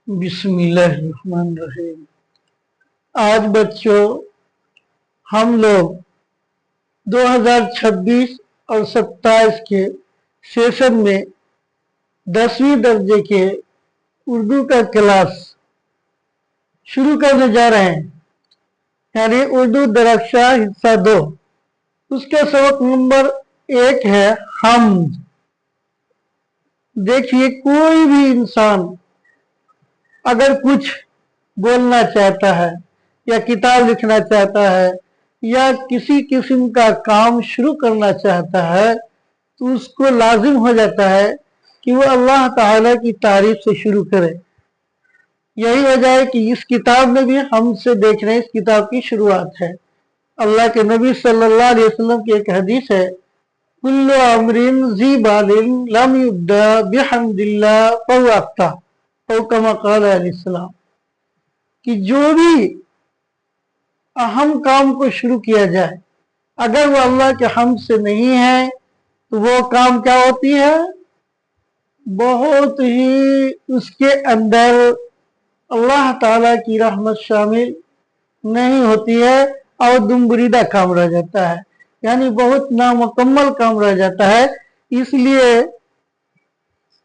बिस्मिल्लाहिर्रहमानिर्रहीम। आज बच्चों हम लोग 2026 और 27 के सेशन में 10वीं दर्जे के उर्दू का क्लास शुरू करने जा रहे हैं, यानी उर्दू दरक्षा हिस्सा 2। उसका सबक नंबर 1 है हम्द। देखिए, कोई भी इंसान अगर कुछ बोलना चाहता है या किताब लिखना चाहता है या किसी किस्म का काम शुरू करना चाहता है तो उसको लाजिम हो जाता है कि वो अल्लाह ताला की तारीफ से शुरू करे। यही वजह है कि इस किताब में भी हमसे देख रहे हैं, इस किताब की शुरुआत है। अल्लाह के नबी सल्लल्लाहु अलैहि वसल्लम की एक हदीस है, कुल्लु अमरिन ज़ी बालिन लम युब्दा बिहम्दिल्लाह फहुवा अख्ता, औ कमा क़ाल अलैहिस्सलाम, कि जो भी अहम काम को शुरू किया जाए अगर वो अल्लाह के हम्द से नहीं है तो वो काम क्या होती है, बहुत ही उसके अंदर अल्लाह ताला की रहमत शामिल नहीं होती है और दुम्बरीदा काम रह जाता है, यानी बहुत नामुकम्मल काम रह जाता है। इसलिए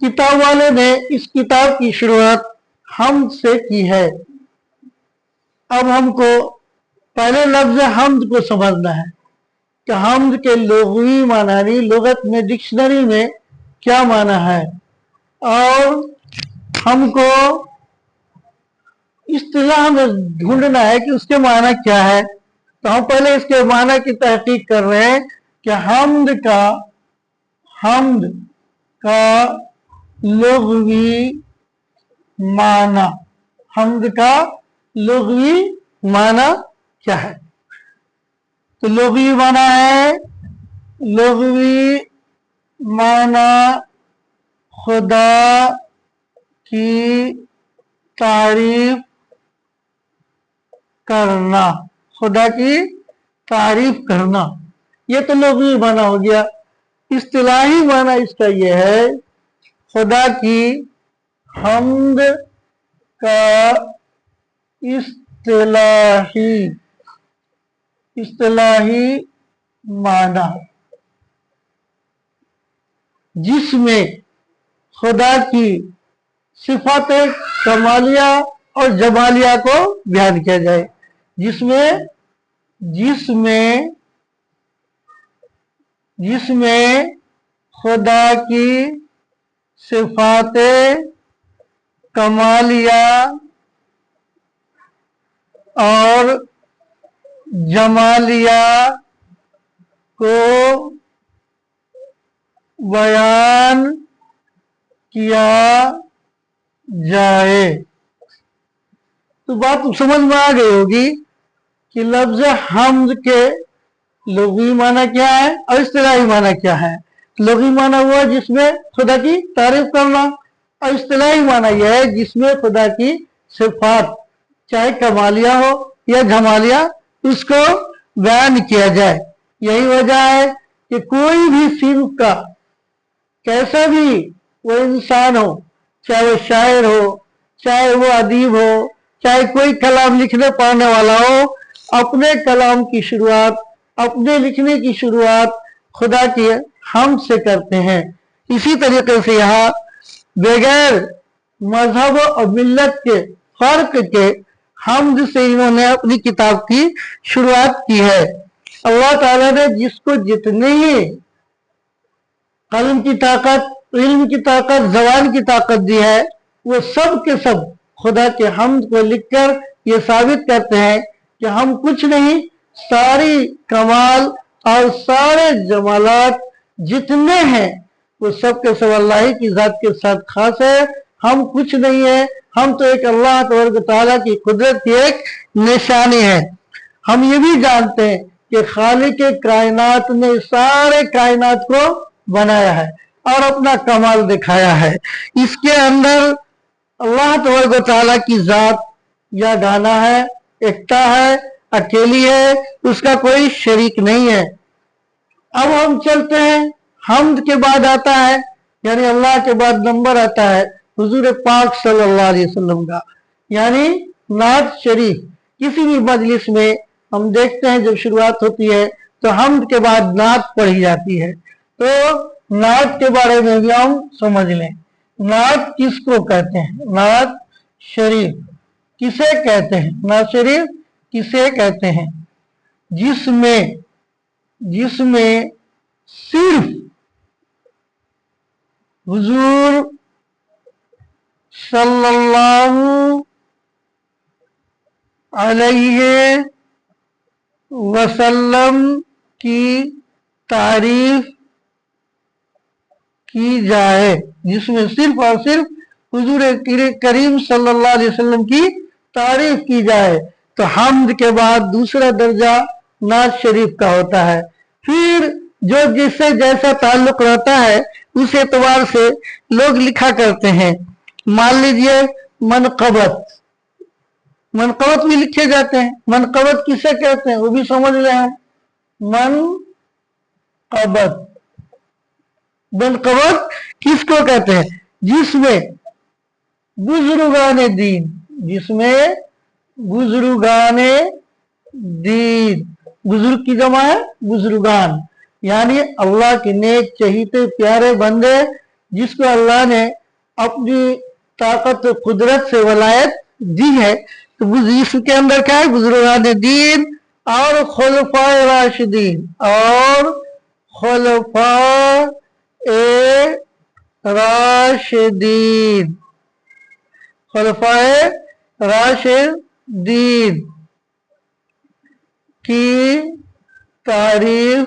किताब वाले ने इस किताब की शुरुआत हम्द से की है। अब हमको पहले लफ्ज हम्द को समझना है कि हम्द के लुग़वी मानानी लुगत में डिक्शनरी में क्या माना है, और हमको इस्तिलाह में ढूंढना है कि उसके माना क्या है। तो हम पहले इसके माना की तहकीक कर रहे हैं कि हम्द का लुग़वी माना, हम्द का लुग़वी माना क्या है। तो लुग़वी माना है, लुग़वी माना खुदा की तारीफ करना, खुदा की तारीफ करना, ये तो लुग़वी माना हो गया। इस्तिलाही माना इसका ये है, खुदा की हम्द का इस्तिलाही माना, जिसमें खुदा की सिफात कमालिया और जमालिया को बयान किया जाए, जिसमें खुदा की सिफात कमालिया और जमालिया को बयान किया जाए। तो बात समझ में आ गई होगी कि लफ्ज हम्द के लुग़वी माना क्या है और इस्तिलाही माना क्या है। लुग़वी माना हुआ जिसमें खुदा की तारीफ करना, और इस्तिलाही माना यह है जिसमें खुदा की सिफात चाहे कमालिया हो या जमालिया उसको बयान किया जाए। यही वजह है कि कोई भी सिर्फ का कैसा भी वो इंसान हो, चाहे वो शायर हो, चाहे वो अदीब हो, चाहे कोई कलाम लिखने पढ़ने वाला हो, अपने कलाम की शुरुआत, अपने लिखने की शुरुआत खुदा की हम्द से करते हैं। इसी तरीके से यहाँ बगैर मजहब और मिल्लत के फर्क के हम्द से इन्होंने अपनी किताब की शुरुआत की है। अल्लाह ताला ने जिसको जितने ही कलम की ताकत, इल्म की ताकत, ज़बान की ताकत दी है, वो सब के सब खुदा के हम्द को लिखकर ये साबित करते हैं कि हम कुछ नहीं, सारी कमाल और सारे जमालात जितने हैं वो सब के सब अल्लाह की ज़ात के साथ खास है। हम कुछ नहीं है, हम तो एक अल्लाह तबारक तआला की कुदरत की एक निशानी है। हम ये भी जानते हैं कि खालिक कायनात ने सारे कायनात को बनाया है और अपना कमाल दिखाया है। इसके अंदर अल्लाह तबारक तआला की ज़ात या गाना है, एकता है, अकेली है, उसका कोई शरीक नहीं है। अब हम चलते हैं, हम्द के बाद आता है, यानी अल्लाह के बाद नंबर आता है हुजूर पाक सल्लल्लाहु अलैहि वसल्लम का। यानी नात शरीफ किसी भी मजलिस में हम देखते हैं जब शुरुआत होती है तो हम्द के बाद नात पढ़ी जाती है। तो नात के बारे में भी हम समझ लें। नात किसको कहते हैं? नात शरीफ किसे कहते हैं? नात शरीफ किसे कहते हैं? जिसमें सिर्फ हुजूर सल्लल्लाहु अलैहि वसल्लम की तारीफ की जाए, जिसमें सिर्फ और सिर्फ हुजूर करीम सल्लल्लाहु अलैहि वसल्लम की तारीफ की जाए, तो हम्द के बाद दूसरा दर्जा नात शरीफ का होता है। फिर जो जिससे जैसा ताल्लुक रहता है उस एतबार से लोग लिखा करते हैं। मान लीजिए मनकबत भी लिखे जाते हैं। मनकबत किसे कहते हैं वो भी समझ लें हम। मनकबत किसको कहते हैं? जिसमें बुजुर्गाने दीन, बुजुर्ग की जमा है बुजुर्गान, यानी अल्लाह के नेक चहीते प्यारे बंदे जिसको अल्लाह ने अपनी ताकत और कुदरत से वलायत दी है, तो इसके अंदर क्या है? बुजुर्गाने दीन और खुलफाए राशिदीन, और खुलफाए राशिदीन की तारीफ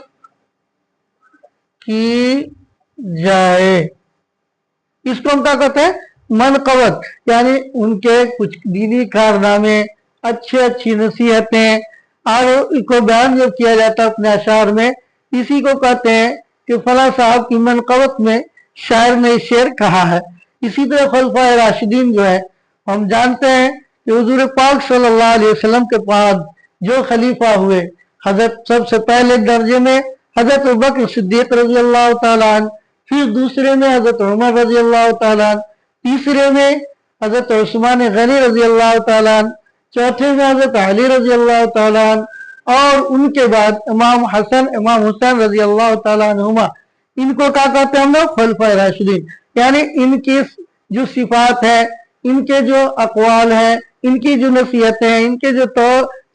की जाए। इसको हम क्या कहते हैं? मनकबत। यानी उनके कुछ दीनी कारनामे, अच्छी नसीहतें और इनको बयान जब किया जाता है अपने अशार में, इसी को कहते हैं कि फला साहब की मनकबत में शायर ने शेर कहा है। इसी तरह खुलफाए राशिदीन जो है, हम जानते हैं कि हुजूर पाक सल्लल्लाहु अलैहि वसल्लम के बाद जो खलीफा हुए, हजरत सबसे पहले दर्जे में हजरत अबू बकर सिद्दीक रज़ी अल्लाह तआला अन्हु, फिर दूसरे में हजरत उमर रज़ी अल्लाह तआला अन्हु, तीसरे में हजरत उस्मान गनी रज़ी अल्लाह तआला अन्हु, चौथे में हजरत अली रज़ी अल्लाह तआला अन्हु, और उनके बाद इमाम हसन इमाम हुसैन रज़ी अल्लाह तआला अन्हुमा। इनको क्या कहते हैं हम लोग? खुलफाए राशिदीन। यानी इनकी जो सिफात है, इनके जो अक़वाल हैं, इनकी जो नसीहतें हैं, इनके जो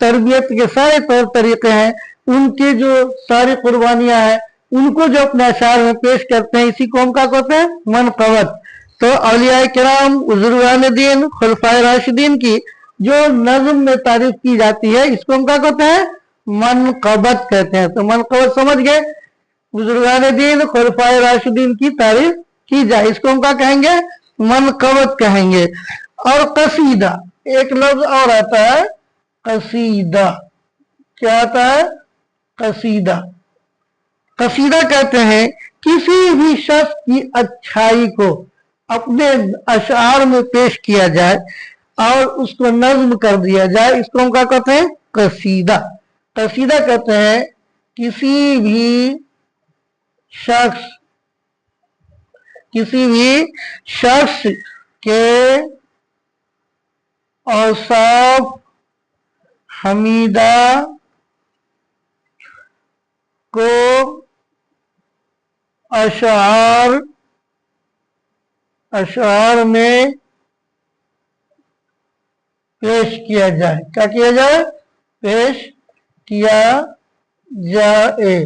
तरबियत के सारे तौर तरीके हैं, उनकी जो सारी कुर्बानियां हैं, उनको जो अपने अशार में पेश करते हैं, इसी को हम क्या कहते हैं? मनकबत। तो औलिया किराम, बुजुर्गान दीन, खुलफाए राशिदीन की जो नज़्म में तारीफ की जाती है, इसको हम क्या कहते हैं? मनकबत कहते हैं। तो मनकबत समझ गए? बुजुर्गान दीन, खुलफाए राशिदीन की तारीफ की जाए, इसको हम क्या कहेंगे? मनकबत कहेंगे। और कसीदा, एक लफ्ज और आता है कसीदा। क्या आता है? कसीदा। कसीदा कहते हैं किसी भी शख्स की अच्छाई को अपने अशार में पेश किया जाए और उसको नज्म कर दिया जाए, इसको हम क्या कहते हैं? कसीदा। कसीदा कहते हैं किसी भी शख्स के औसाफ हमीदा को अशार में पेश किया जाए। क्या किया जाए? पेश किया जाए।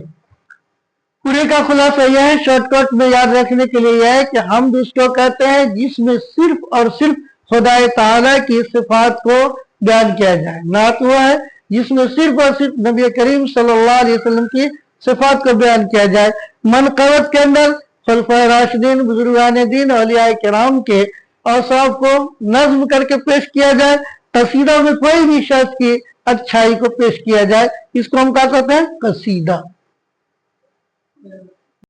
पूरे का खुलासा यह है, शॉर्टकट में याद रखने के लिए यह है कि हम उसको कहते हैं जिसमें सिर्फ और सिर्फ खुदाए ताला की सिफात को बयान किया जाए। नात हुआ है जिसमें सिर्फ और सिर्फ नबी करीम सल्लल्लाहु अलैहि वसल्लम की सिफात को बयान किया जाए। मनकबत के अंदर खुलफाए राशिदीन, बुजुर्गान दीन, औलिया किराम के औसाफ को नज्म करके पेश किया जाए। कसीदा में कोई भी शख्स की अच्छाई को पेश किया जाए, इसको हम क्या कहते हैं? कसीदा।